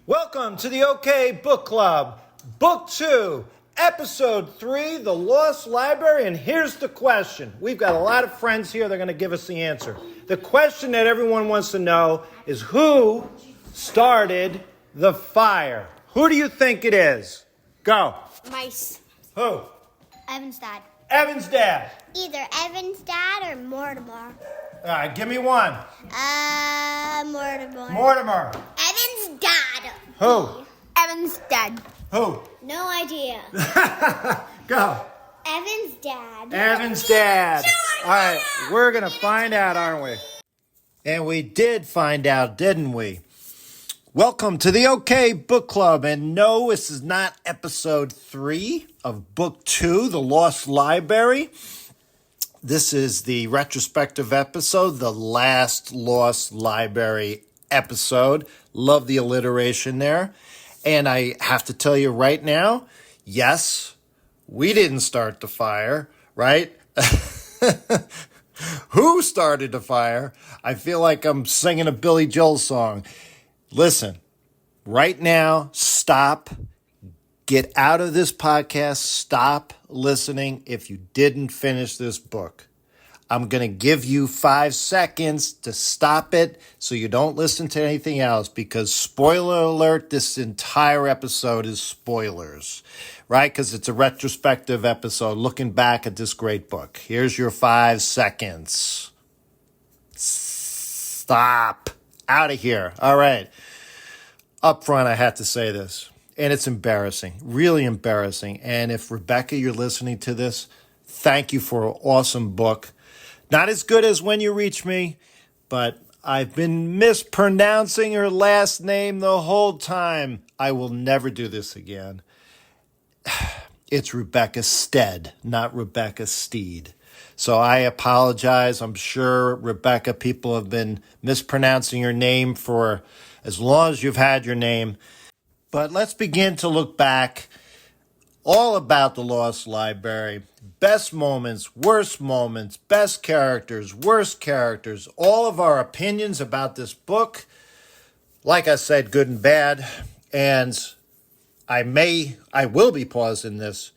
Welcome to the OK Book Club, Book 2, Episode 3, The Lost Library. And here's the question. We've got a lot of friends here. They're going to give us the answer. The question that everyone wants to know is who started the fire? Who do you think it is? Go. Mice. Who? Evan's dad. Evan's dad. Either Evan's dad or Mortimer. All right, give me one. Mortimer. Mortimer. Evan's dad. Who? Evan's dad. Who? No idea. Go. Evan's dad. Evan's dad. All right, we're going to find out, aren't we? And we did find out, didn't we? Welcome to the OK Book Club. And no, this is not episode 3 of book 2, The Lost Library. This is the retrospective episode, the last Lost Library episode. Love the alliteration there. And I have to tell you right now, yes, we didn't start the fire, right? Who started the fire? I feel like I'm singing a Billy Joel song. Listen, right now, stop. Get out of this podcast. Stop listening if you didn't finish this book. I'm going to give you 5 seconds to stop it so you don't listen to anything else because, spoiler alert, this entire episode is spoilers, right? Because it's a retrospective episode looking back at this great book. Here's your 5 seconds. Stop. Out of here. All right. Up front, I had to say this. And it's embarrassing, really embarrassing. And if Rebecca, you're listening to this, thank you for an awesome book. Not as good as When You Reach Me, but I've been mispronouncing her last name the whole time. I will never do this again. It's Rebecca Steed, not Rebecca Steed. So I apologize. I'm sure, Rebecca, people have been mispronouncing your name for as long as you've had your name. But let's begin to look back all about the Lost Library. Best moments, worst moments, best characters, worst characters, all of our opinions about this book. Like I said, good and bad. And I will be pausing this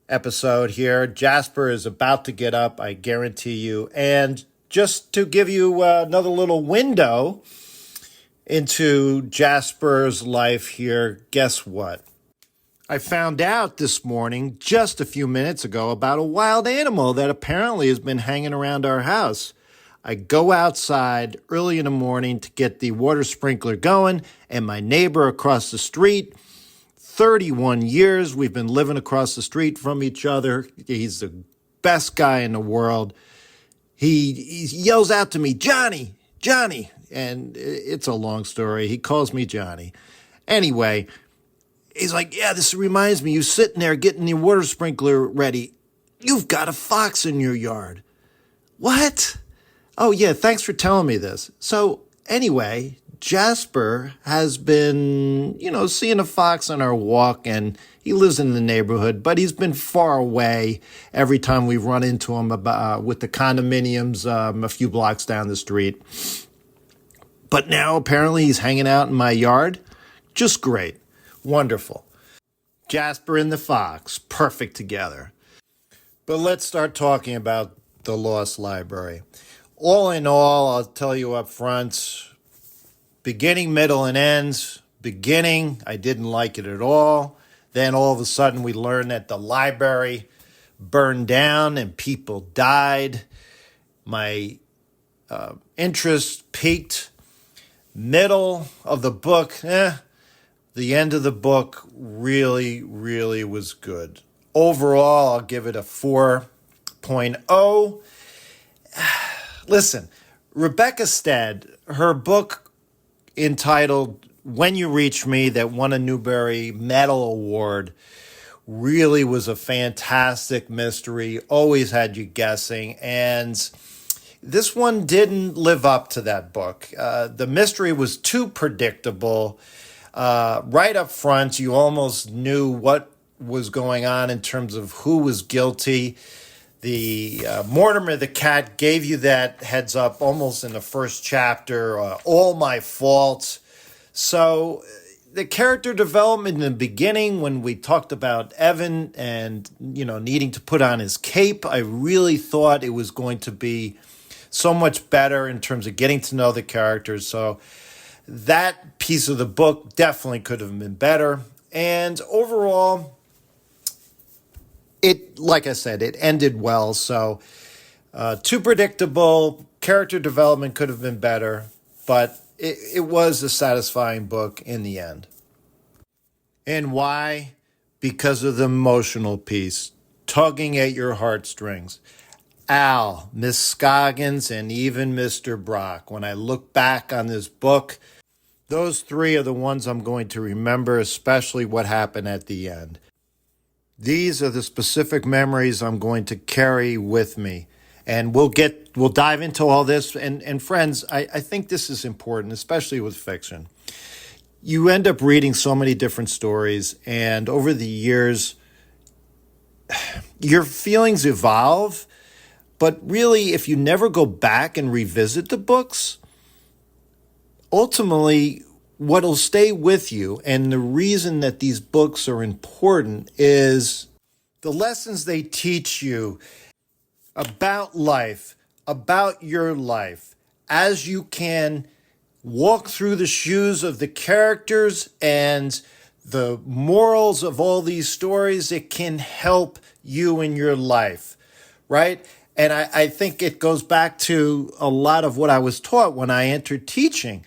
episode here. Jasper is about to get up, I guarantee you. And just to give you another little window into Jasper's life here, guess what? I found out this morning, just a few minutes ago, about a wild animal that apparently has been hanging around our house. I go outside early in the morning to get the water sprinkler going, and my neighbor across the street, 31 years, we've been living across the street from each other. He's the best guy in the world. He yells out to me, Johnny, Johnny. And it's a long story. He calls me Johnny. Anyway, he's like, yeah, this reminds me, you sitting there getting your water sprinkler ready. You've got a fox in your yard. What? Oh, yeah, thanks for telling me this. So anyway, Jasper has been, seeing a fox on our walk, and he lives in the neighborhood, but he's been far away every time we run into him with the condominiums a few blocks down the street. But now apparently he's hanging out in my yard. Just great. Wonderful. Jasper and the fox, perfect together. But let's start talking about the Lost Library. All in all, I'll tell you up front, beginning, middle, and ends. Beginning, I didn't like it at all. Then all of a sudden we learned that the library burned down and people died. My interest peaked. Middle of the book, the end of the book really, really was good. Overall, I'll give it a 4.0. Listen, Rebecca Steed, her book entitled When You Reach Me, that won a Newbery Medal Award, really was a fantastic mystery, always had you guessing, and this one didn't live up to that book. The mystery was too predictable. Right up front, you almost knew what was going on in terms of who was guilty. The Mortimer the cat gave you that heads up almost in the first chapter. All my fault. So the character development in the beginning when we talked about Evan and, needing to put on his cape, I really thought it was going to be so much better in terms of getting to know the characters. So that piece of the book definitely could have been better. And overall, like I said, it ended well. So too predictable. Character development could have been better, but it was a satisfying book in the end. And why? Because of the emotional piece, tugging at your heartstrings. Al, Miss Scoggins, and even Mr. Brock. When I look back on this book, those three are the ones I'm going to remember, especially what happened at the end. These are the specific memories I'm going to carry with me. And we'll dive into all this. And friends, I think this is important, especially with fiction. You end up reading so many different stories, and over the years, your feelings evolve. But really, if you never go back and revisit the books, ultimately, what'll stay with you, and the reason that these books are important, is the lessons they teach you about life, about your life, as you can walk through the shoes of the characters and the morals of all these stories. It can help you in your life, right? And I think it goes back to a lot of what I was taught when I entered teaching.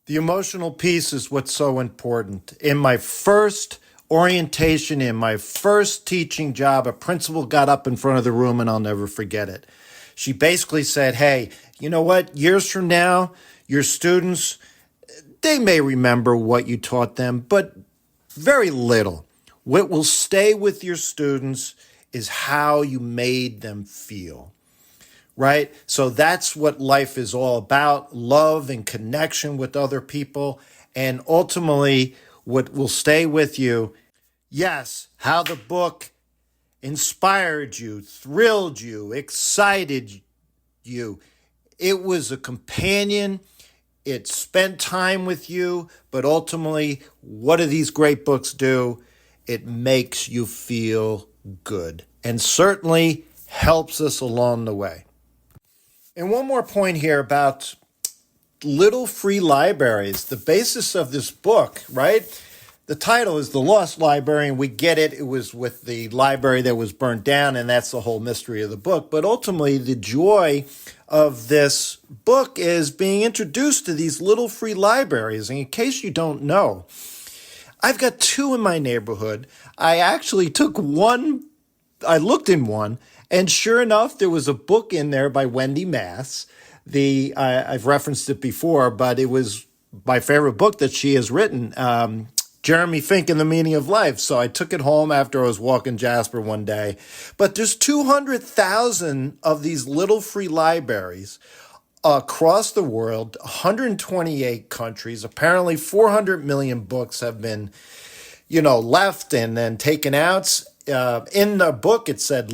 The emotional piece is what's so important. In my first orientation, in my first teaching job, a principal got up in front of the room, and I'll never forget it. She basically said, hey, you know what? Years from now, your students, they may remember what you taught them, but very little. What will stay with your students is how you made them feel, right? So that's what life is all about, love and connection with other people. And ultimately, what will stay with you, yes, how the book inspired you, thrilled you, excited you. It was a companion. It spent time with you. But ultimately, what do these great books do? It makes you feel good, and certainly helps us along the way. And one more point here about little free libraries. The basis of this book, right? The title is The Lost Library, and we get it. It was with the library that was burned down, and that's the whole mystery of the book. But ultimately, the joy of this book is being introduced to these little free libraries. And in case you don't know, I've got two in my neighborhood. I actually took one, I looked in one, and sure enough, there was a book in there by Wendy Mass. I've referenced it before, but it was my favorite book that she has written, Jeremy Fink and the Meaning of Life. So I took it home after I was walking Jasper one day. But there's 200,000 of these little free libraries across the world, 128 countries. Apparently 400 million books have been, left and then taken out. In the book, it said,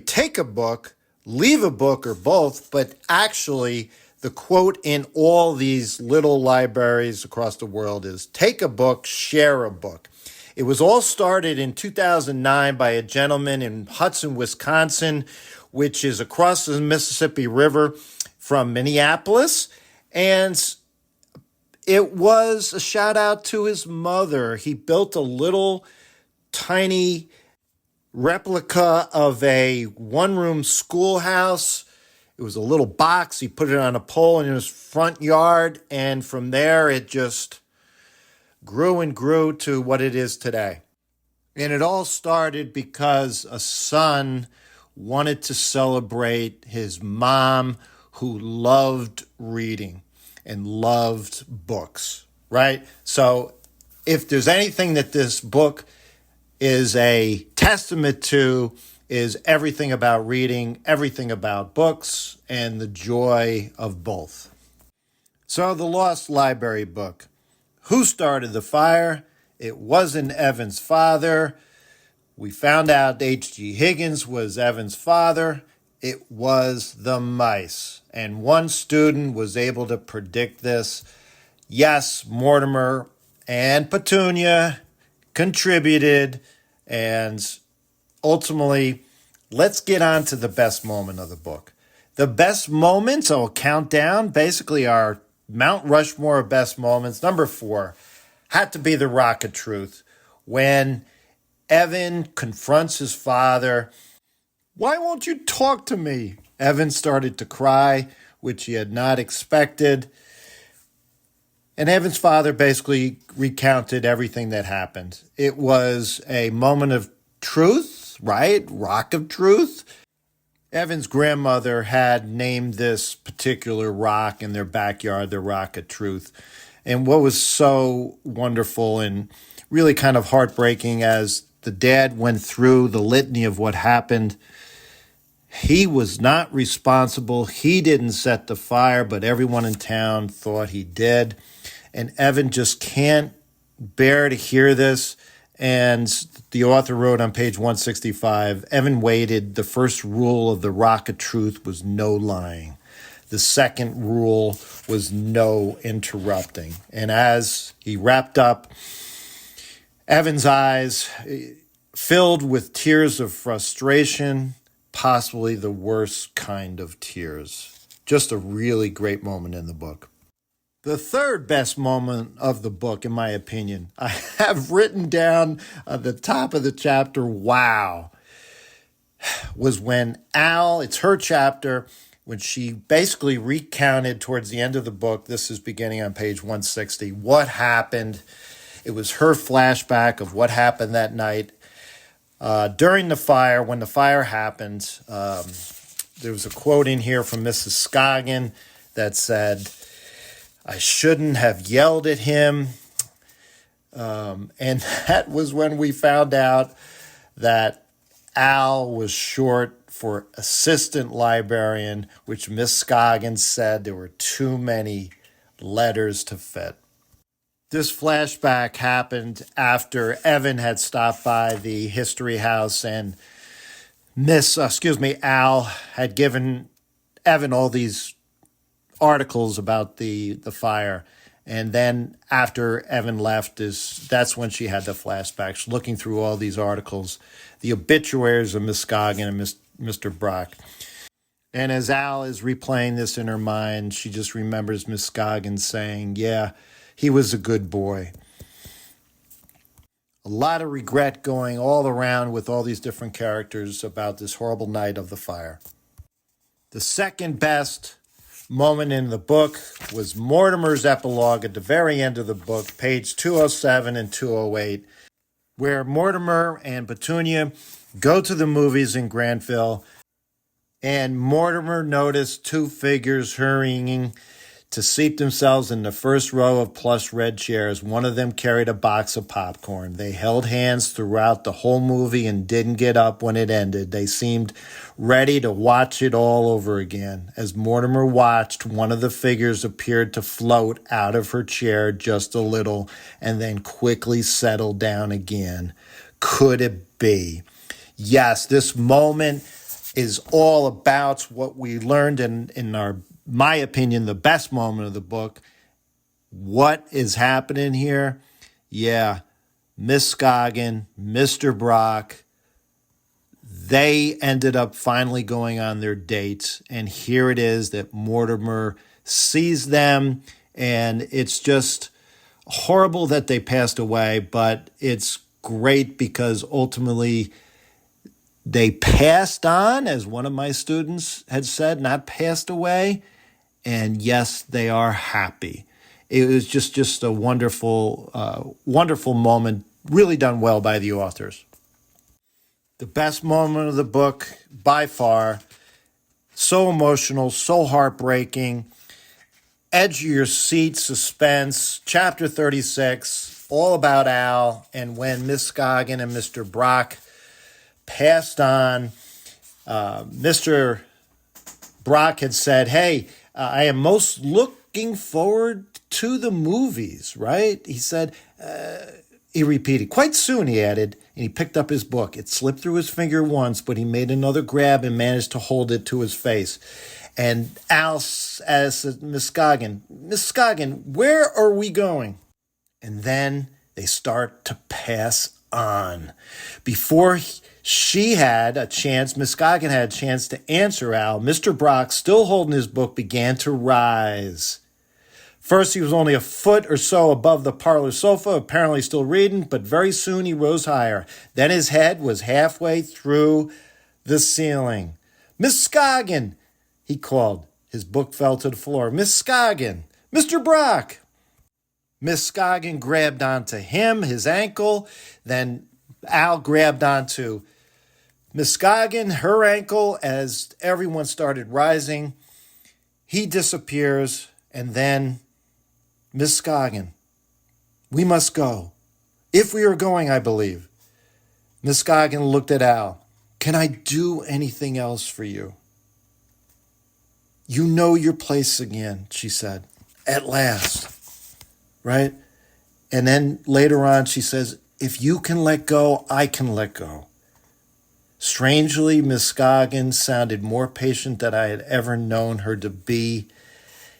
take a book, leave a book, or both. But actually, the quote in all these little libraries across the world is, take a book, share a book. It was all started in 2009 by a gentleman in Hudson, Wisconsin, which is across the Mississippi River from Minneapolis. And it was a shout out to his mother. He built a little tiny replica of a one-room schoolhouse. It was a little box. He put it on a pole in his front yard. And from there, it just grew and grew to what it is today. And it all started because a son wanted to celebrate his mom, who loved reading and loved books, right? So if there's anything that this book is a testament to, is everything about reading, everything about books, and the joy of both. So the Lost Library book. Who started the fire? It wasn't Evan's father. We found out H.G. Higgins was Evan's father. It was the mice. And one student was able to predict this. Yes, Mortimer and Petunia contributed, and ultimately, let's get on to the best moment of the book. The best moments, I'll count down, basically are Mount Rushmore of best moments. Number 4 had to be the Rock of Truth. When Evan confronts his father, "Why won't you talk to me?" Evan started to cry, which he had not expected. And Evan's father basically recounted everything that happened. It was a moment of truth, right? Rock of Truth. Evan's grandmother had named this particular rock in their backyard the Rock of Truth. And what was so wonderful and really kind of heartbreaking as the dad went through the litany of what happened, he was not responsible. He didn't set the fire, but everyone in town thought he did. And Evan just can't bear to hear this. And the author wrote on page 165, Evan waited. The first rule of the Rock of Truth was no lying. The second rule was no interrupting. And as he wrapped up, Evan's eyes filled with tears of frustration, possibly the worst kind of tears. Just a really great moment in the book. The third best moment of the book, in my opinion, I have written down at the top of the chapter, wow, was when Al, it's her chapter, when she basically recounted towards the end of the book, this is beginning on page 160, what happened. It was her flashback of what happened that night. During the fire, when the fire happened, there was a quote in here from Mrs. Scoggin that said, "I shouldn't have yelled at him." And that was when we found out that Al was short for assistant librarian, which Miss Scoggins said there were too many letters to fit. This flashback happened after Evan had stopped by the history house and Al had given Evan all these articles about the fire. And then after Evan left, that's when she had the flashbacks, looking through all these articles, the obituaries of Miss Scoggin and Mr. Brock. And as Al is replaying this in her mind, she just remembers Miss Scoggin saying, yeah, he was a good boy. A lot of regret going all around with all these different characters about this horrible night of the fire. The second best moment in the book was Mortimer's epilogue at the very end of the book, page 207 and 208, where Mortimer and Petunia go to the movies in Granville, and Mortimer noticed two figures hurrying to seat themselves in the first row of plush red chairs. One of them carried a box of popcorn. They held hands throughout the whole movie and didn't get up when it ended. They seemed ready to watch it all over again. As Mortimer watched, one of the figures appeared to float out of her chair just a little and then quickly settle down again. Could it be? Yes, this moment is all about what we learned in my opinion, the best moment of the book. What is happening here? Yeah, Miss Scoggin, Mr. Brock, they ended up finally going on their dates. And here it is that Mortimer sees them. And it's just horrible that they passed away, but it's great because ultimately they passed on, as one of my students had said, not passed away. And yes, they are happy. It was just a wonderful, wonderful moment, really done well by the authors. The best moment of the book, by far, so emotional, so heartbreaking, edge of your seat suspense, chapter 36, all about Al, and when Miss Scoggin and Mr. Brock passed on, Mr. Brock had said, hey, I am most looking forward to the movies, right? He said, he repeated, quite soon, he added, and he picked up his book. It slipped through his finger once, but he made another grab and managed to hold it to his face. And Al asks Miss Scoggin, Miss Scoggin, where are we going? And then they start to pass on. Before she had a chance, Miss Scoggin had a chance to answer Al, Mr. Brock, still holding his book, began to rise. First, he was only a foot or so above the parlor sofa, apparently still reading, but very soon he rose higher. Then his head was halfway through the ceiling. Miss Scoggin, he called. His book fell to the floor. Miss Scoggin, Mr. Brock. Miss Scoggin grabbed onto him, his ankle. Then Al grabbed onto Miss Scoggin, her ankle, as everyone started rising. He disappears, and then Miss Scoggin, we must go. If we are going, I believe. Miss Scoggin looked at Al. Can I do anything else for you? You know your place again, she said. At last. Right? And then later on, she says, if you can let go, I can let go. Strangely, Miss Scoggin sounded more patient than I had ever known her to be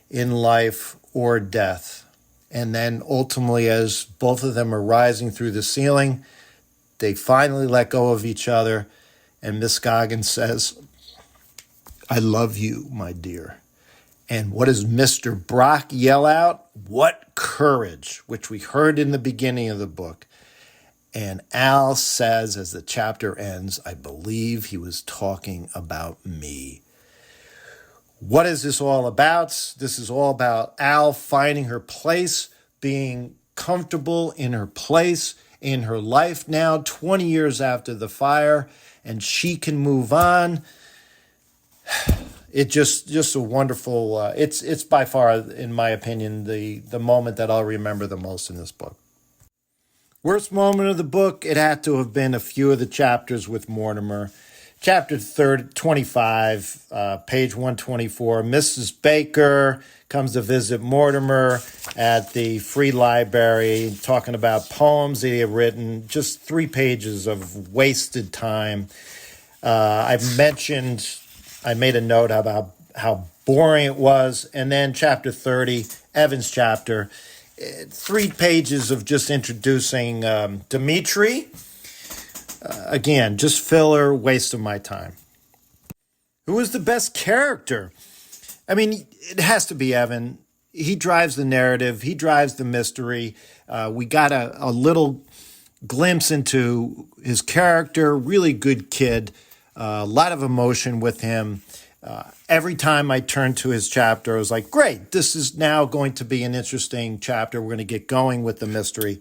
in life or death. And then ultimately, as both of them are rising through the ceiling, they finally let go of each other. And Miss Scoggin says, I love you, my dear. And what does Mr. Brock yell out? What courage, which we heard in the beginning of the book. And Al says, as the chapter ends, I believe he was talking about me. What is this all about? This is all about Al finding her place, being comfortable in her place, in her life now, 20 years after the fire, and she can move on. It just a wonderful, it's by far, in my opinion, the moment that I'll remember the most in this book. Worst moment of the book, it had to have been a few of the chapters with Mortimer. Chapter 25, page 124, Mrs. Baker comes to visit Mortimer at the free library, talking about poems that he had written, just 3 pages of wasted time. I made a note about how boring it was. And then chapter 30, Evan's chapter, 3 pages of just introducing Dimitri. Again, just filler, waste of my time. Who is the best character? I mean, it has to be Evan. He drives the narrative. He drives the mystery. We got a little glimpse into his character. Really good kid. A lot of emotion with him. Every time I turned to his chapter, I was like, great, this is now going to be an interesting chapter. We're going to get going with the mystery.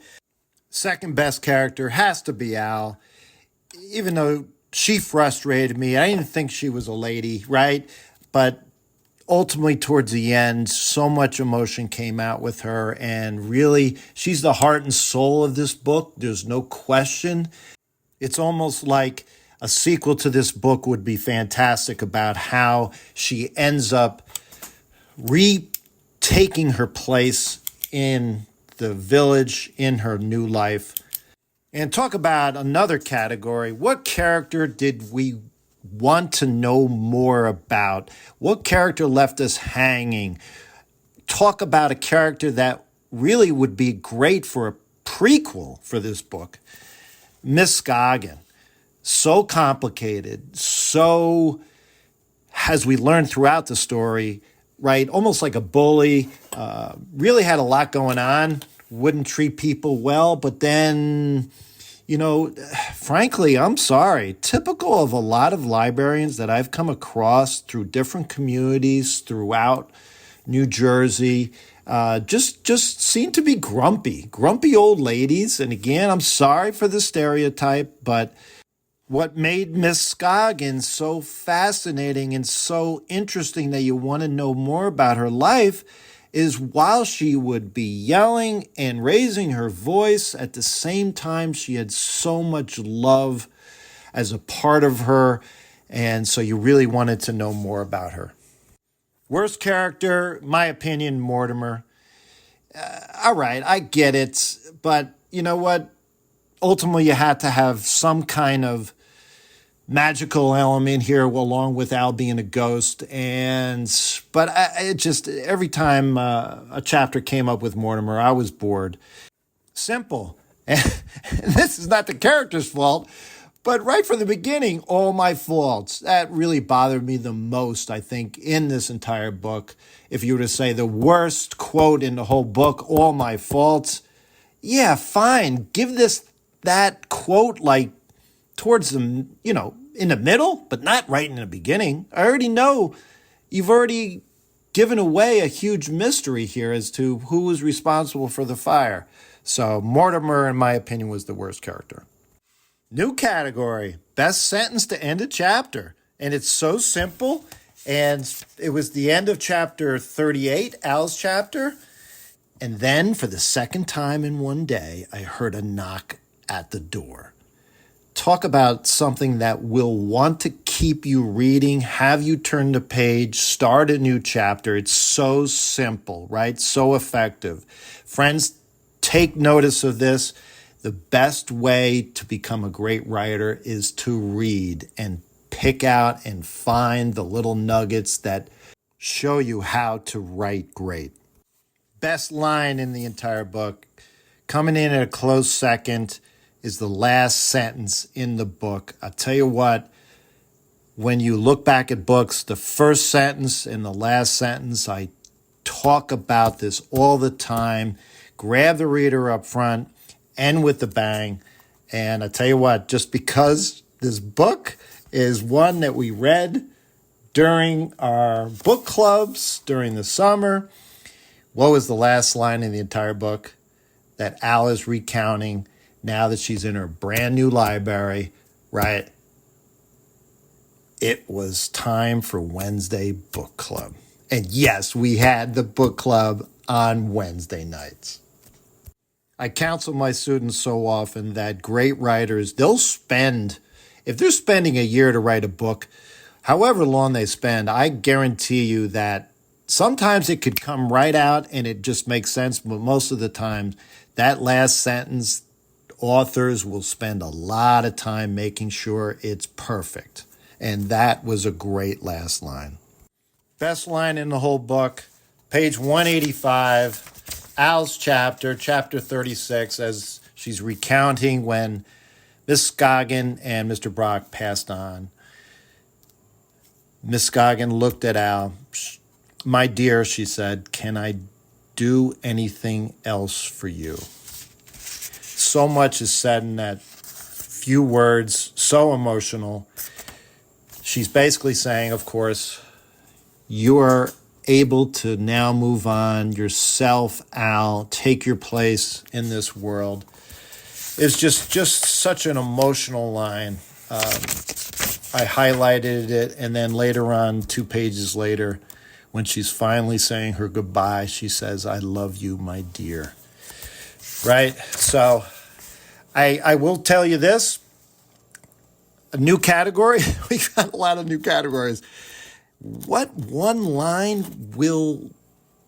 Second best character has to be Al. Even though she frustrated me, I didn't think she was a lady, right? But ultimately, towards the end, so much emotion came out with her. And really, she's the heart and soul of this book. There's no question. It's almost like a sequel to this book would be fantastic about how she ends up retaking her place in the village, in her new life. And talk about another category. What character did we want to know more about? What character left us hanging? Talk about a character that really would be great for a prequel for this book. Miss Scoggin. So complicated, so, as we learned throughout the story, right, almost like a bully, really had a lot going on, wouldn't treat people well, but then, frankly, I'm sorry, typical of a lot of librarians that I've come across through different communities throughout New Jersey, just seem to be grumpy old ladies. And again, I'm sorry for the stereotype, but what made Miss Scoggin so fascinating and so interesting that you want to know more about her life is while she would be yelling and raising her voice, at the same time she had so much love as a part of her, and so you really wanted to know more about her. Worst character, my opinion, Mortimer. All right, I get it, but you know what? Ultimately, you had to have some kind of magical element here, along with Al being a ghost. But it just, every time a chapter came up with Mortimer, I was bored. Simple. And this is not the character's fault, but right from the beginning, all my faults. That really bothered me the most, I think, in this entire book. If you were to say the worst quote in the whole book, all my faults, yeah, fine. Give that quote like towards the, in the middle, but not right in the beginning. I already know you've already given away a huge mystery here as to who was responsible for the fire. So Mortimer, in my opinion, was the worst character. New category, best sentence to end a chapter. And it's so simple. And it was the end of chapter 38, Al's chapter. And then for the second time in one day, I heard a knock at the door. Talk about something that will want to keep you reading, have you turn the page, start a new chapter. It's so simple, right? So effective. Friends, take notice of this. The best way to become a great writer is to read and pick out and find the little nuggets that show you how to write great. Best line in the entire book, coming in at a close second, is the last sentence in the book. I'll tell you what, when you look back at books, the first sentence and the last sentence, I talk about this all the time. Grab the reader up front, end with the bang. And I tell you what, just because this book is one that we read during our book clubs during the summer, what was the last line in the entire book that Al is recounting now that she's in her brand new library, right? It was time for Wednesday book club. And yes, we had the book club on Wednesday nights. I counsel my students so often that great writers, if they're spending a year to write a book, however long they spend, I guarantee you that sometimes it could come right out and it just makes sense, but most of the time, that last sentence, authors will spend a lot of time making sure it's perfect. And that was a great last line. Best line in the whole book, page 185, Al's chapter 36, as she's recounting when Miss Scoggin and Mr. Brock passed on. Miss Scoggin looked at Al. "My dear," she said, "can I do anything else for you?" So much is said in that few words, so emotional. She's basically saying, of course, you are able to now move on yourself, Al, take your place in this world. It's just such an emotional line. I highlighted it, and then later on, 2 pages later, when she's finally saying her goodbye, she says, "I love you, my dear." Right? So I will tell you this, a new category. We've got a lot of new categories. What one line will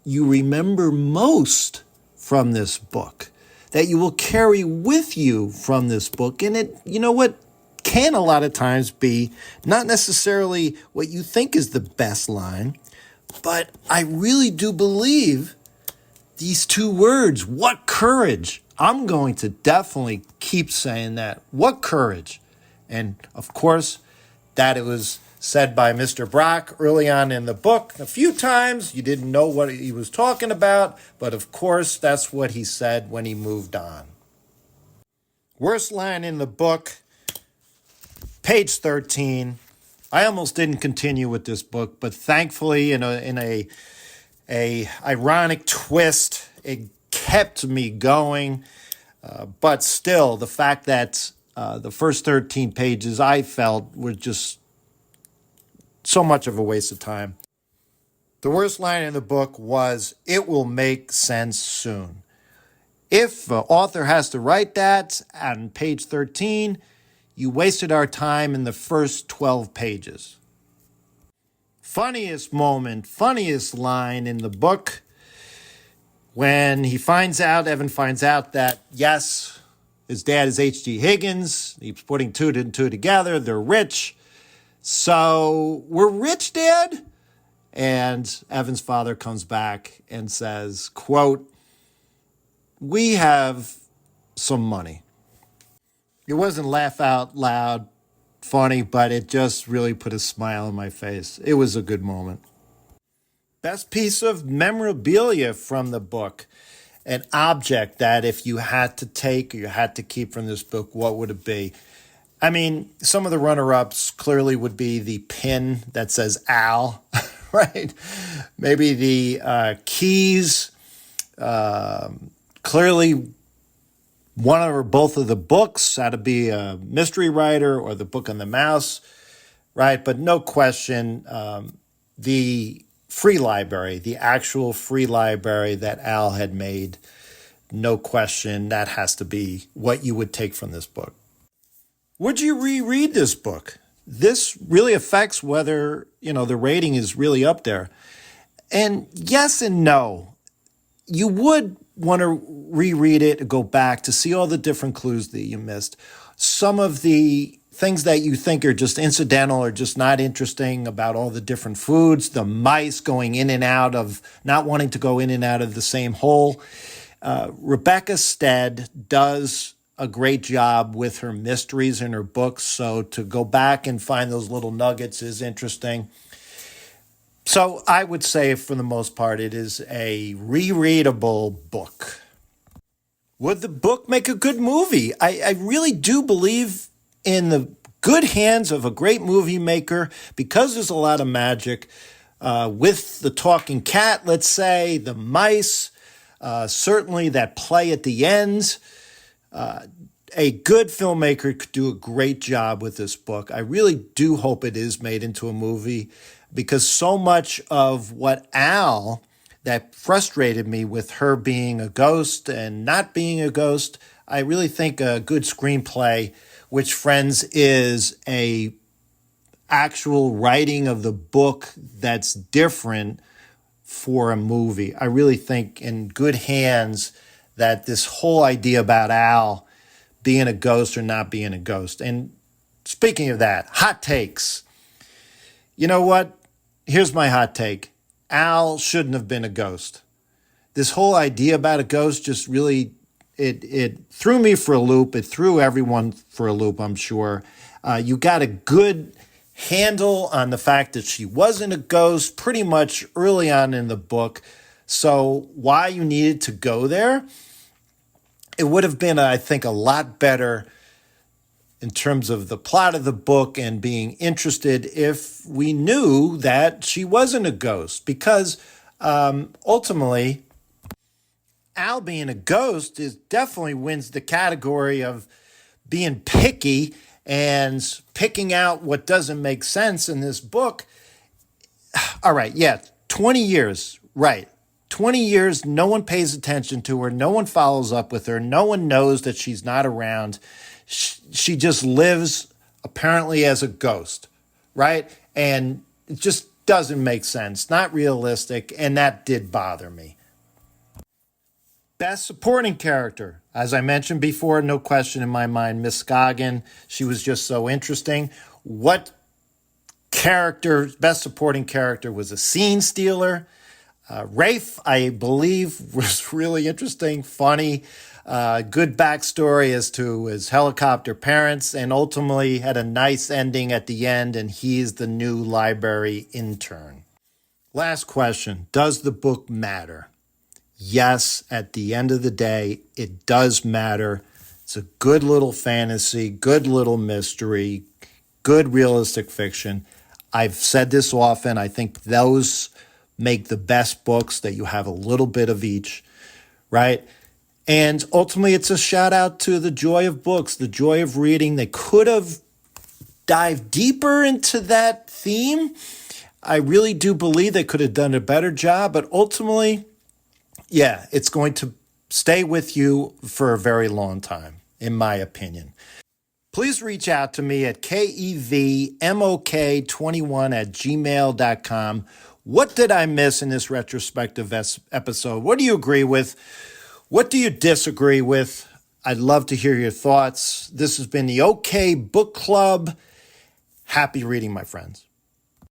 you remember most from this book that you will carry with you from this book? And it, you know what, can a lot of times be not necessarily what you think is the best line, but I really do believe these 2 words, what courage. I'm going to definitely keep saying that. What courage. And of course, that it was said by Mr. Brock early on in the book. A few times you didn't know what he was talking about, but of course, that's what he said when he moved on. Worst line in the book, page 13. I almost didn't continue with this book, but thankfully, in a ironic twist, it kept me going. But still, the fact that the first 13 pages I felt were just so much of a waste of time. The worst line in the book was, "It will make sense soon." If the author has to write that on page 13, you wasted our time in the first 12 pages. Funniest moment, funniest line in the book, when Evan finds out that, yes, His dad is H.G. Higgins. He's putting two and two together. They're rich. So, we're rich, Dad? And Evan's father comes back and says, quote, we have some money. It wasn't laugh out loud funny, but it just really put a smile on my face. It was a good moment. Best piece of memorabilia from the book. An object that if you had to take or you had to keep from this book, what would it be? I mean, some of the runner-ups clearly would be the pin that says Al, right? Maybe the keys. Clearly, one or both of the books had to be a mystery writer or the book on the mouse, right? But no question, the free library, the actual free library that Al had made, no question, that has to be what you would take from this book. Would you reread this book? This really affects whether, the rating is really up there. And yes and no. You would want to reread it, go back to see all the different clues that you missed. Some of the things that you think are just incidental or just not interesting about all the different foods, the mice going in and out of, not wanting to go in and out of the same hole. Rebecca Steed does a great job with her mysteries in her books, so to go back and find those little nuggets is interesting. So I would say, for the most part, it is a rereadable book. Would the book make a good movie? I really do believe in the good hands of a great movie maker, because there's a lot of magic with the talking cat, let's say, the mice, certainly that play at the end. A good filmmaker could do a great job with this book. I really do hope it is made into a movie, because so much of what Al, that frustrated me with her being a ghost and not being a ghost, I really think a good screenplay, which, friends, is a actual writing of the book that's different for a movie. I really think in good hands that this whole idea about Al being a ghost or not being a ghost. And speaking of that, hot takes. You know what? Here's my hot take. Al shouldn't have been a ghost. This whole idea about a ghost just really, it threw me for a loop. It threw everyone for a loop, I'm sure. You got a good handle on the fact that she wasn't a ghost pretty much early on in the book. So why you needed to go there? It would have been, I think, a lot better in terms of the plot of the book and being interested if we knew that she wasn't a ghost. Because ultimately, Al being a ghost definitely wins the category of being picky and picking out what doesn't make sense in this book. All right, yeah, 20 years, right. 20 years, no one pays attention to her. No one follows up with her. No one knows that she's not around. She just lives apparently as a ghost, right? And it just doesn't make sense. Not realistic, and that did bother me. Best supporting character. As I mentioned before, no question in my mind, Miss Scoggin. She was just so interesting. What character, best supporting character, was a scene stealer? Rafe, I believe, was really interesting, funny, good backstory as to his helicopter parents, and ultimately had a nice ending at the end, and he's the new library intern. Last question, does the book matter? Yes, at the end of the day, it does matter. It's a good little fantasy, good little mystery, good realistic fiction. I've said this often, I think those make the best books, that you have a little bit of each, right? And ultimately, it's a shout out to the joy of books, the joy of reading. They could have dived deeper into that theme. I really do believe they could have done a better job, but ultimately, yeah, it's going to stay with you for a very long time, in my opinion. Please reach out to me at kevmok21@gmail.com. What did I miss in this retrospective episode? What do you agree with? What do you disagree with? I'd love to hear your thoughts. This has been the OK Book Club. Happy reading, my friends.